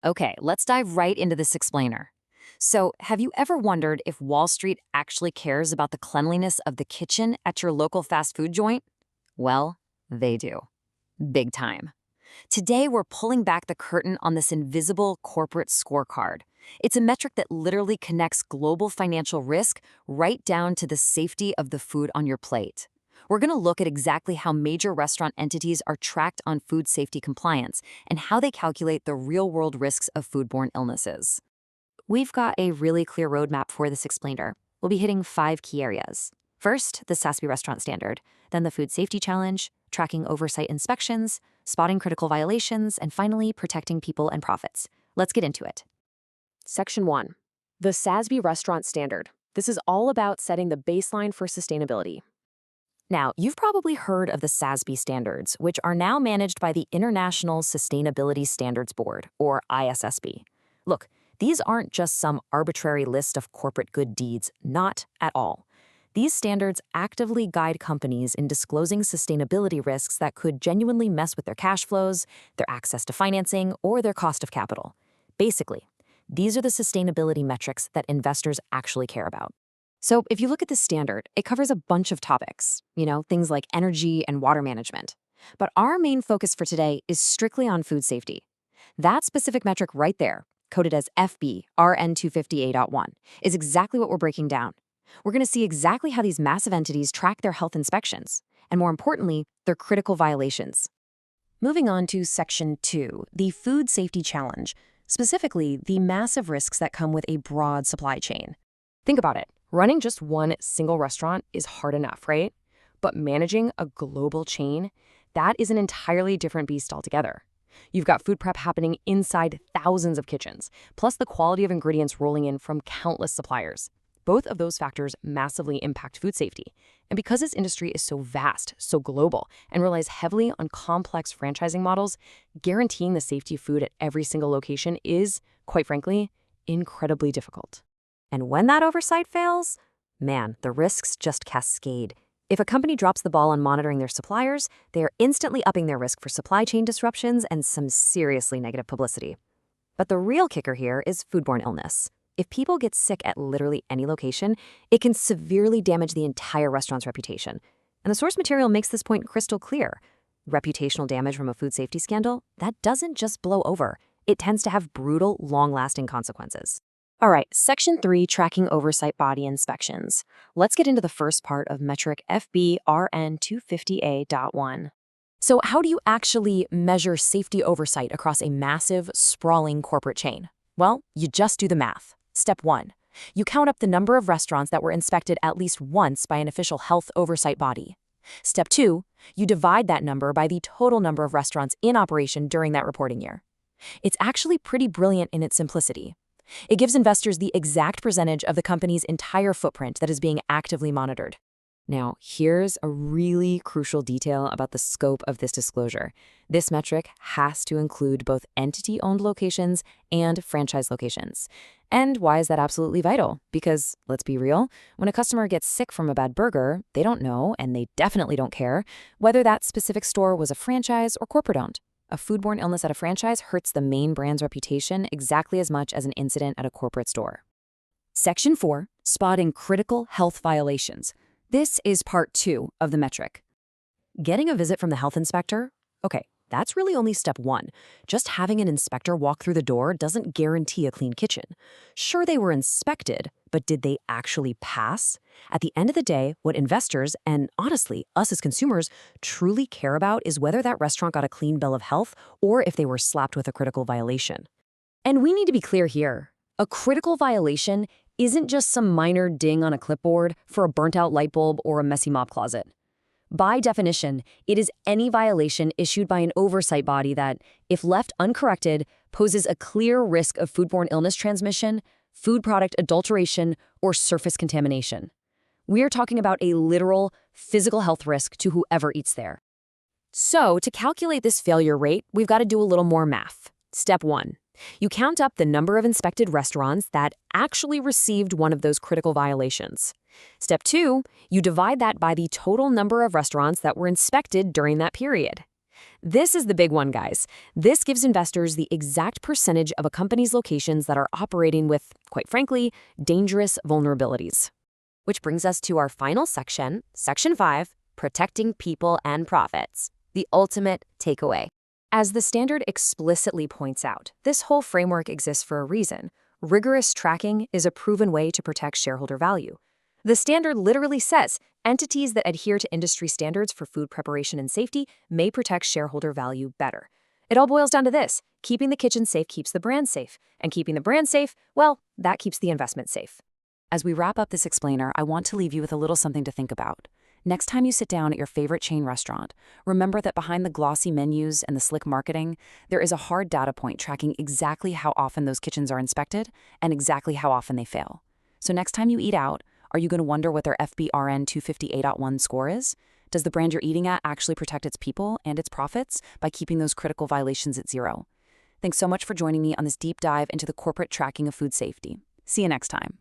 Okay, let's dive right into this explainer. So, have you ever wondered if Wall Street actually cares about the cleanliness of the kitchen at your local fast food joint? Well, they do. Big time. Today, we're pulling back the curtain on this invisible corporate scorecard. It's a metric that literally connects global financial risk right down to the safety of the food on your plate. We're going to look at exactly how major restaurant entities are tracked on food safety compliance and how they calculate the real-world risks of foodborne illnesses. We've got a really clear roadmap for this explainer. We'll be hitting 5 key areas. First, the SASB restaurant standard, then the food safety challenge, tracking oversight inspections, spotting critical violations, and finally, protecting people and profits. Let's get into it. Section 1. The SASB Restaurant Standard. This is all about setting the baseline for sustainability. Now, you've probably heard of the SASB standards, which are now managed by the International Sustainability Standards Board, or ISSB. Look, these aren't just some arbitrary list of corporate good deeds, not at all. These standards actively guide companies in disclosing sustainability risks that could genuinely mess with their cash flows, their access to financing, or their cost of capital. Basically, these are the sustainability metrics that investors actually care about. So if you look at the standard, it covers a bunch of topics, things like energy and water management. But our main focus for today is strictly on food safety. That specific metric right there, coded as FB RN250A.1, is exactly what we're breaking down. We're going to see exactly how these massive entities track their health inspections, and more importantly, their critical violations. Moving on to Section 2, the Food Safety Challenge, specifically the massive risks that come with a broad supply chain. Think about it. Running just one single restaurant is hard enough, right? But managing a global chain, that is an entirely different beast altogether. You've got food prep happening inside thousands of kitchens, plus the quality of ingredients rolling in from countless suppliers. Both of those factors massively impact food safety. And because this industry is so vast, so global, and relies heavily on complex franchising models, guaranteeing the safety of food at every single location is, quite frankly, incredibly difficult. And when that oversight fails, man, the risks just cascade. If a company drops the ball on monitoring their suppliers, they are instantly upping their risk for supply chain disruptions and some seriously negative publicity. But the real kicker here is foodborne illness. If people get sick at literally any location, it can severely damage the entire restaurant's reputation. And the source material makes this point crystal clear. Reputational damage from a food safety scandal, that doesn't just blow over. It tends to have brutal, long-lasting consequences. All right, Section 3, Tracking Oversight Body Inspections. Let's get into the first part of metric FB RN250A.1. So how do you actually measure safety oversight across a massive, sprawling corporate chain? Well, you just do the math. Step 1. You count up the number of restaurants that were inspected at least once by an official health oversight body. Step 2. You divide that number by the total number of restaurants in operation during that reporting year. It's actually pretty brilliant in its simplicity. It gives investors the exact percentage of the company's entire footprint that is being actively monitored. Now, here's a really crucial detail about the scope of this disclosure. This metric has to include both entity-owned locations and franchise locations. And why is that absolutely vital? Because, let's be real, when a customer gets sick from a bad burger, they don't know, and they definitely don't care, whether that specific store was a franchise or corporate-owned. A foodborne illness at a franchise hurts the main brand's reputation exactly as much as an incident at a corporate store. Section 4, Spotting Critical Health Violations. This is part 2 of the metric. Getting a visit from the health inspector? Okay, that's really only step 1. Just having an inspector walk through the door doesn't guarantee a clean kitchen. Sure, they were inspected, but did they actually pass? At the end of the day, what investors, and honestly, us as consumers, truly care about is whether that restaurant got a clean bill of health or if they were slapped with a critical violation. And we need to be clear here. A critical violation isn't just some minor ding on a clipboard for a burnt-out light bulb or a messy mop closet. By definition, it is any violation issued by an oversight body that, if left uncorrected, poses a clear risk of foodborne illness transmission, food product adulteration, or surface contamination. We are talking about a literal, physical health risk to whoever eats there. So, to calculate this failure rate, we've got to do a little more math. Step 1. You count up the number of inspected restaurants that actually received one of those critical violations. Step 2, you divide that by the total number of restaurants that were inspected during that period. This is the big one, guys. This gives investors the exact percentage of a company's locations that are operating with, quite frankly, dangerous vulnerabilities. Which brings us to our final section, Section 5, Protecting People and Profits, the ultimate takeaway. As the standard explicitly points out, this whole framework exists for a reason. Rigorous tracking is a proven way to protect shareholder value. The standard literally says entities that adhere to industry standards for food preparation and safety may protect shareholder value better. It all boils down to this: keeping the kitchen safe keeps the brand safe, and keeping the brand safe, well, that keeps the investment safe. As we wrap up this explainer, I want to leave you with a little something to think about. Next time you sit down at your favorite chain restaurant, remember that behind the glossy menus and the slick marketing, there is a hard data point tracking exactly how often those kitchens are inspected and exactly how often they fail. So next time you eat out, are you going to wonder what their FBRN 258.1 score is? Does the brand you're eating at actually protect its people and its profits by keeping those critical violations at zero? Thanks so much for joining me on this deep dive into the corporate tracking of food safety. See you next time.